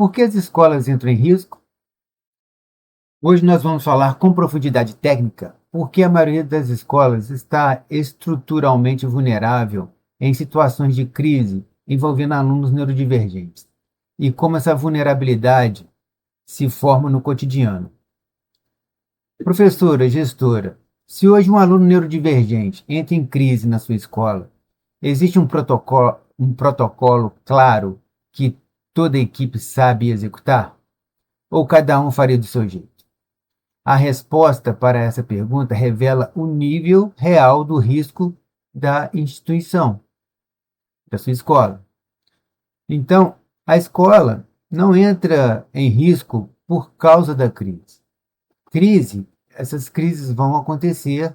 Por que as escolas entram em risco? Hoje nós vamos falar com profundidade técnica por que a maioria das escolas está estruturalmente vulnerável em situações de crise envolvendo alunos neurodivergentes e como essa vulnerabilidade se forma no cotidiano. Professora, gestora, se hoje um aluno neurodivergente entra em crise na sua escola, existe um protocolo claro que toda a equipe sabe executar? Ou cada um faria do seu jeito? A resposta para essa pergunta revela o nível real do risco da instituição, da sua escola. Então, a escola não entra em risco por causa da essas crises vão acontecer.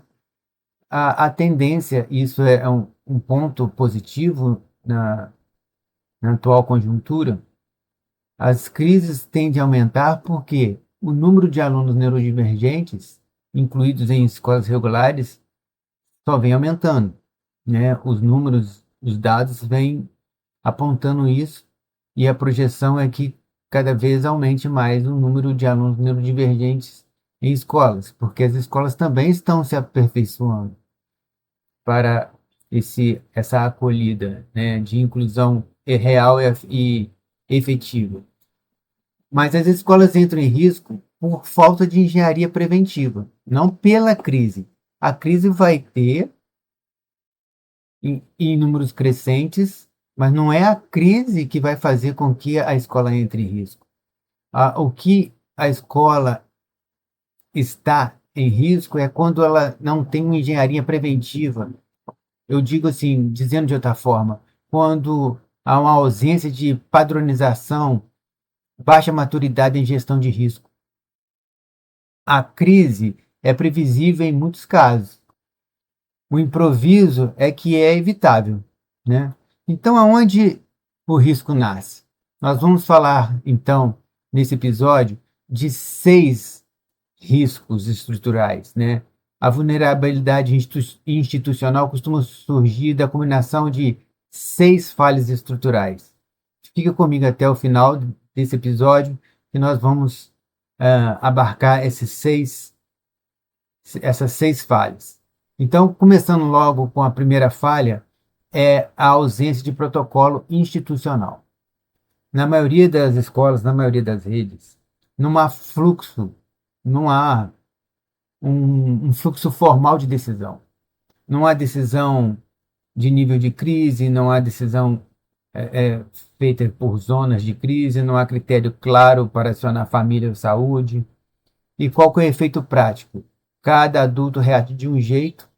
A tendência, isso é um ponto positivo na atual conjuntura, as crises tendem a aumentar porque o número de alunos neurodivergentes, incluídos em escolas regulares, só vem aumentando, né? Os números, os dados vêm apontando isso e a projeção é que cada vez aumente mais o número de alunos neurodivergentes em escolas, porque as escolas também estão se aperfeiçoando para essa acolhida, né, de inclusão real e efetiva. Mas as escolas entram em risco por falta de engenharia preventiva, não pela crise. A crise vai ter em números crescentes, mas não é a crise que vai fazer com que a escola entre em risco. O que a escola está em risco é quando ela não tem uma engenharia preventiva. Eu digo assim, dizendo de outra forma, quando há uma ausência de padronização, baixa maturidade em gestão de risco. A crise é previsível em muitos casos. O improviso é que é evitável, né? Então, aonde o risco nasce? Nós vamos falar, então, nesse episódio, de 6 riscos estruturais, né? A vulnerabilidade institucional costuma surgir da combinação de 6 falhas estruturais. Fica comigo até o final desse episódio, que nós vamos abarcar essas 6 falhas. Então, começando logo com a primeira falha, é a ausência de protocolo institucional. Na maioria das escolas, na maioria das redes, não há fluxo, não há um fluxo formal de decisão. Não há decisão de nível de crise, não há decisão feita por zonas de crise, não há critério claro para acionar família ou saúde. E qual que é o efeito prático? Cada adulto reage de um jeito,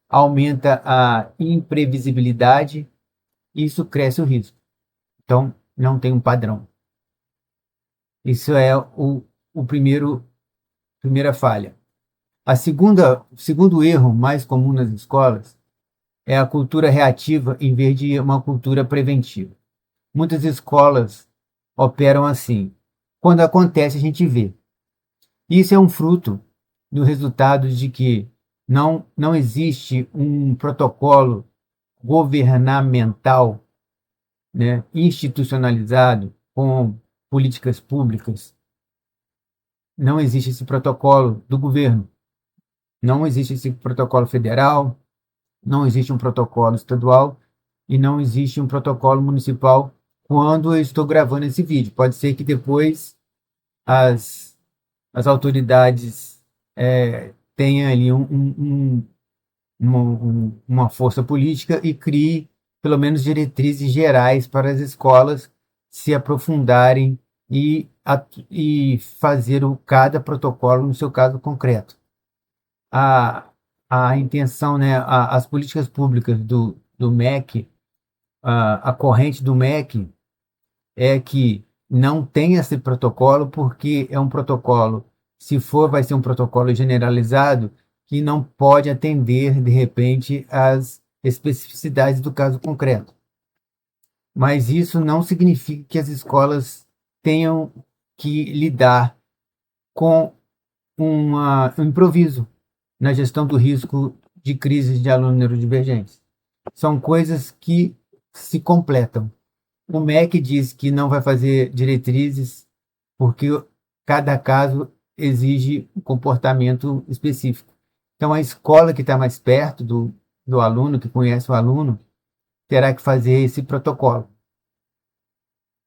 aumenta a imprevisibilidade e isso cresce o risco. Então, não tem um padrão. Isso é o primeira falha. O segundo erro mais comum nas escolas é a cultura reativa em vez de uma cultura preventiva. Muitas escolas operam assim. Quando acontece, a gente vê. Isso é um fruto do resultado de que não existe um protocolo governamental, né, institucionalizado com políticas públicas. Não existe esse protocolo do governo. Não existe esse protocolo federal, não existe um protocolo estadual e não existe um protocolo municipal quando eu estou gravando esse vídeo. Pode ser que depois as autoridades tenham ali uma força política e crie pelo menos diretrizes gerais para as escolas se aprofundarem e fazer cada protocolo no seu caso concreto. A intenção, né, as políticas públicas do MEC, a corrente do MEC é que não tenha esse protocolo, porque é um protocolo, se for, vai ser um protocolo generalizado, que não pode atender, de repente, às especificidades do caso concreto. Mas isso não significa que as escolas tenham que lidar com um improviso na gestão do risco de crises de alunos neurodivergentes. São coisas que se completam. O MEC diz que não vai fazer diretrizes porque cada caso exige um comportamento específico. Então, a escola que está mais perto do aluno, que conhece o aluno, terá que fazer esse protocolo.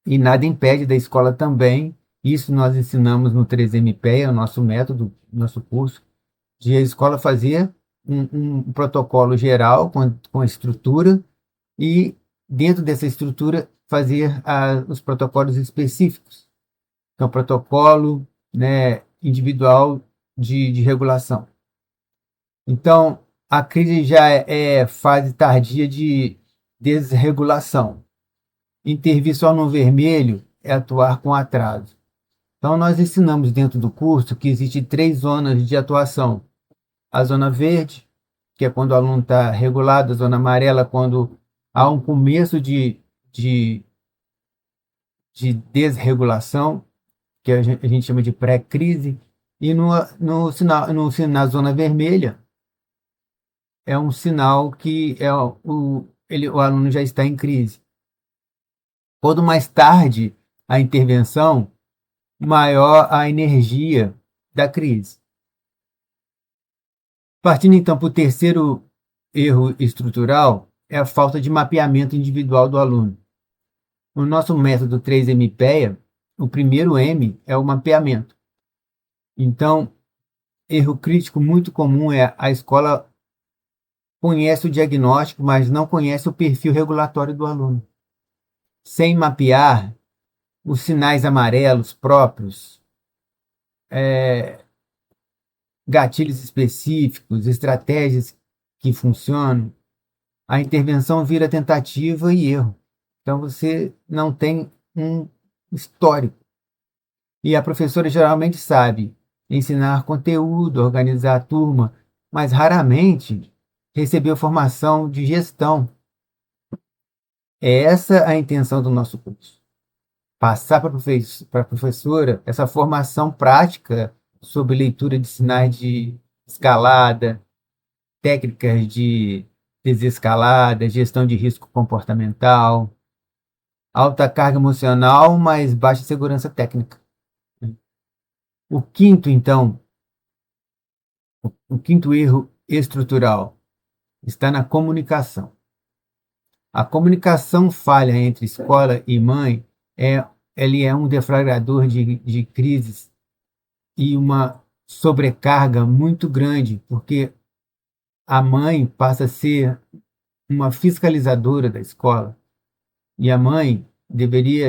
E nada impede da escola também, isso nós ensinamos no 3MPEA, o nosso método, nosso curso, de a escola fazer um protocolo geral com a estrutura e, dentro dessa estrutura, fazer os protocolos específicos. Então, protocolo, né, individual de regulação. Então, a crise já é fase tardia de desregulação. Intervir só no vermelho é atuar com atraso. Então, nós ensinamos dentro do curso que existem 3 zonas de atuação. A zona verde, que é quando o aluno está regulado, a zona amarela, quando há um começo de, de desregulação, que a gente chama de pré-crise, e na zona vermelha é um sinal que o aluno já está em crise. Quanto mais tarde a intervenção, maior a energia da crise. Partindo então para o terceiro erro estrutural, é a falta de mapeamento individual do aluno. No nosso método 3MPEA, o primeiro M é o mapeamento. Então, erro crítico muito comum é a escola conhece o diagnóstico, mas não conhece o perfil regulatório do aluno. Sem mapear os sinais amarelos próprios, gatilhos específicos, estratégias que funcionam, a intervenção vira tentativa e erro. Então você não tem um histórico. E a professora geralmente sabe ensinar conteúdo, organizar a turma, mas raramente recebeu formação de gestão. É essa a intenção do nosso curso. Passar para a professora essa formação prática sobre leitura de sinais de escalada, técnicas de desescalada, gestão de risco comportamental, alta carga emocional, mas baixa segurança técnica. O quinto, então, o quinto erro estrutural está na comunicação. A comunicação falha entre escola e mãe ele é um deflagrador de crises e uma sobrecarga muito grande, porque a mãe passa a ser uma fiscalizadora da escola e a mãe deveria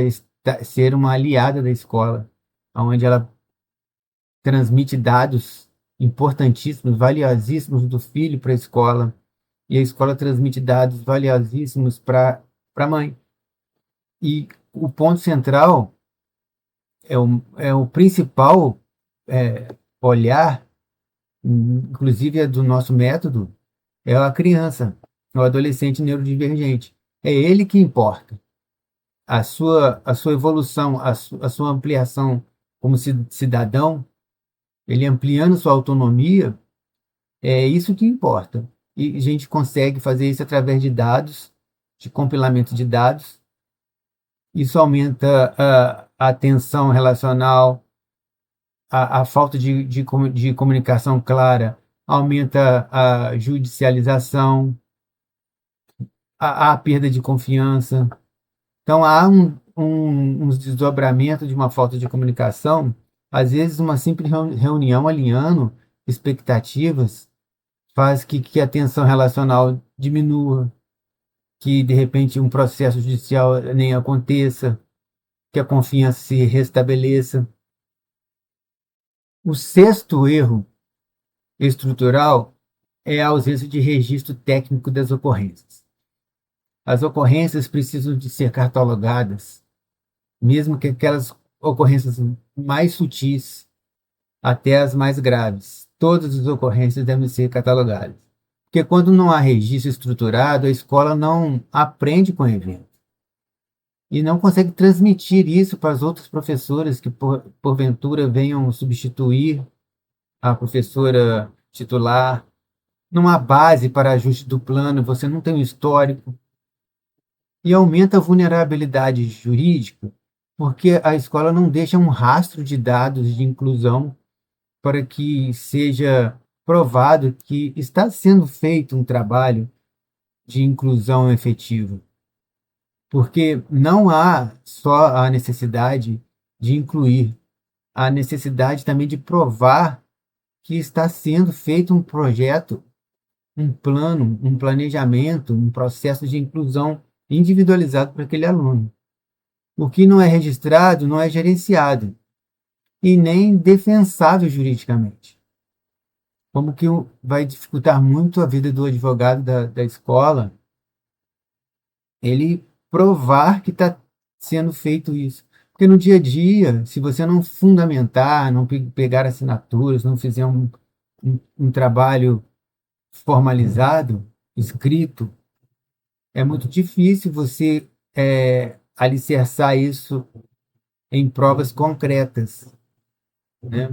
ser uma aliada da escola, onde ela transmite dados importantíssimos, valiosíssimos do filho para a escola, e a escola transmite dados valiosíssimos para a mãe. E o ponto central é o principal olhar, inclusive é do nosso método, é a criança, o adolescente neurodivergente. É ele que importa. A sua evolução, a sua ampliação como cidadão, ele ampliando sua autonomia, é isso que importa. E a gente consegue fazer isso através de dados, de compilamento de dados. Isso aumenta a atenção relacional, a falta de comunicação clara, aumenta a judicialização, a perda de confiança. Então, há uns desdobramentos de uma falta de comunicação, às vezes uma simples reunião alinhando expectativas faz que a tensão relacional diminua, que de repente um processo judicial nem aconteça, que a confiança se restabeleça. O sexto erro estrutural é a ausência de registro técnico das ocorrências. As ocorrências precisam de ser catalogadas, mesmo que aquelas ocorrências mais sutis até as mais graves. Todas as ocorrências devem ser catalogadas. Porque quando não há registro estruturado, a escola não aprende com o evento. E não consegue transmitir isso para as outras professoras que, porventura, venham substituir a professora titular. Não há base para ajuste do plano, você não tem um histórico. e aumenta a vulnerabilidade jurídica, porque a escola não deixa um rastro de dados de inclusão para que seja provado que está sendo feito um trabalho de inclusão efetivo. Porque não há só a necessidade de incluir, há necessidade também de provar que está sendo feito um projeto, um plano, um planejamento, um processo de inclusão individualizado para aquele aluno. O que não é registrado não é gerenciado e nem defensável juridicamente. Como que vai dificultar muito a vida do advogado da escola ele provar que está sendo feito isso. Porque no dia a dia, se você não fundamentar, não pegar assinaturas, não fizer um trabalho formalizado, escrito, é muito difícil você alicerçar isso em provas concretas, né?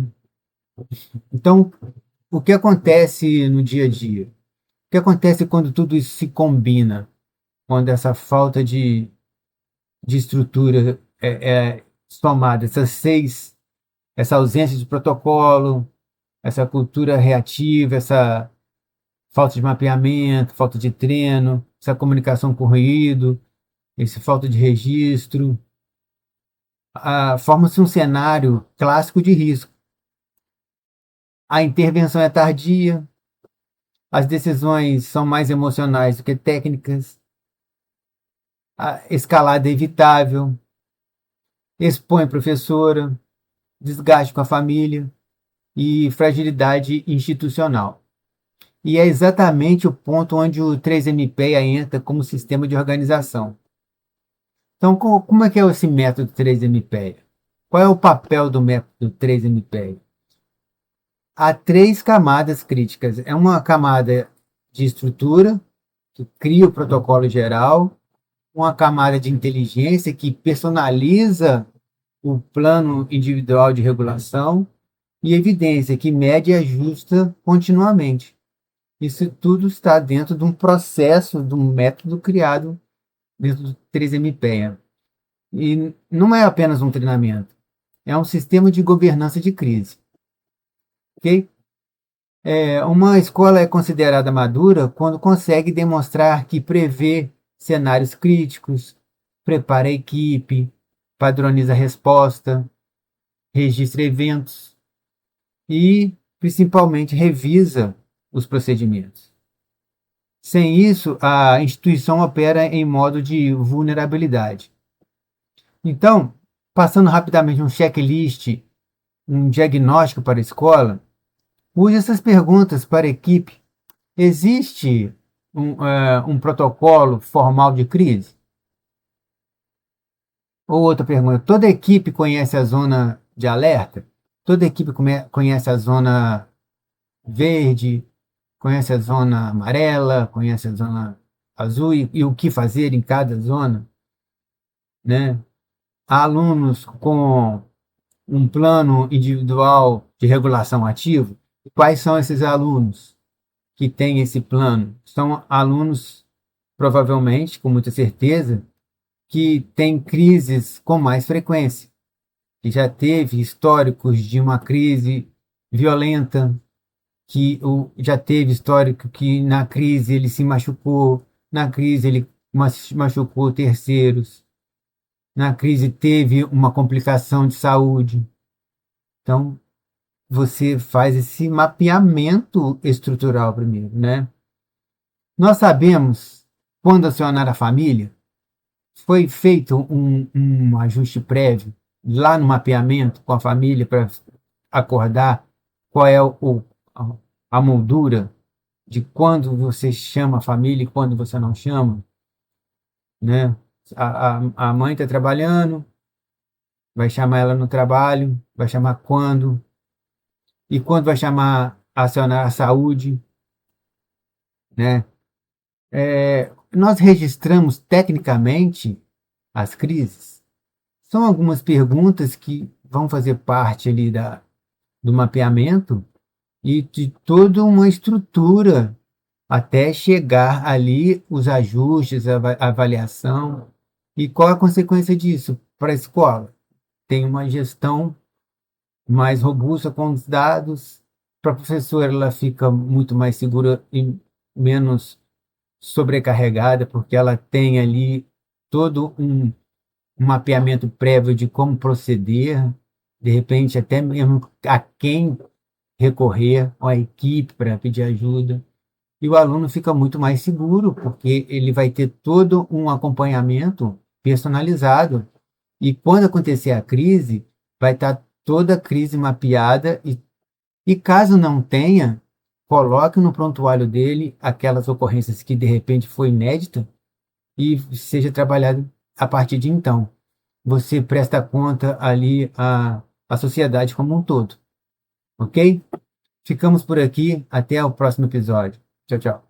Então, o que acontece no dia a dia? O que acontece quando tudo isso se combina? Quando essa falta de estrutura somada, essa ausência de protocolo, essa cultura reativa, essa falta de mapeamento, falta de treino, essa comunicação com ruído, essa falta de registro, forma-se um cenário clássico de risco. A intervenção é tardia, as decisões são mais emocionais do que técnicas, a escalada é evitável, expõe a professora, desgaste com a família e fragilidade institucional. E é exatamente o ponto onde o 3MPEA entra como sistema de organização. Então, como é que é esse método 3MPEA? Qual é o papel do método 3MPEA? Há três camadas críticas. É uma camada de estrutura, que cria o protocolo geral, uma camada de inteligência, que personaliza o plano individual de regulação, e evidência, que mede e ajusta continuamente. Isso tudo está dentro de um processo, de um método criado dentro do 3MPEA. E não é apenas um treinamento, é um sistema de governança de crise. Okay? Uma escola é considerada madura quando consegue demonstrar que prevê cenários críticos, prepara a equipe, padroniza a resposta, registra eventos e, principalmente, revisa os procedimentos. Sem isso, a instituição opera em modo de vulnerabilidade. Então, passando rapidamente um checklist, um diagnóstico para a escola, use essas perguntas para a equipe. Existe um protocolo formal de crise? Ou outra pergunta, toda a equipe conhece a zona de alerta? Toda a equipe conhece a zona verde, conhece a zona amarela, conhece a zona azul e o que fazer em cada zona, né? Há alunos com um plano individual de regulação ativo. Quais são esses alunos que têm esse plano? São alunos, provavelmente, com muita certeza, que têm crises com mais frequência, que já teve históricos de uma crise violenta, que já teve histórico que na crise ele se machucou, na crise ele machucou terceiros, na crise teve uma complicação de saúde. Então, você faz esse mapeamento estrutural primeiro, né? Nós sabemos quando acionar a família. Foi feito um ajuste prévio lá no mapeamento com a família para acordar qual é a moldura de quando você chama a família e quando você não chama, né? A mãe está trabalhando, vai chamar ela no trabalho, vai chamar quando, e quando vai chamar, acionar a saúde, né? Nós registramos tecnicamente as crises. São algumas perguntas que vão fazer parte ali do mapeamento e de toda uma estrutura até chegar ali os ajustes, a avaliação. E qual a consequência disso para a escola? Tem uma gestão mais robusta com os dados. Para a professora, ela fica muito mais segura e menos sobrecarregada, porque ela tem ali todo um mapeamento prévio de como proceder, de repente até mesmo a quem recorrer, a equipe para pedir ajuda. E o aluno fica muito mais seguro, porque ele vai ter todo um acompanhamento personalizado. E quando acontecer a crise, vai estar toda a crise mapeada e caso não tenha, coloque no prontuário dele aquelas ocorrências que de repente foi inédita e seja trabalhado a partir de então. Você presta conta ali à sociedade como um todo, ok? Ficamos por aqui, até o próximo episódio. Tchau, tchau.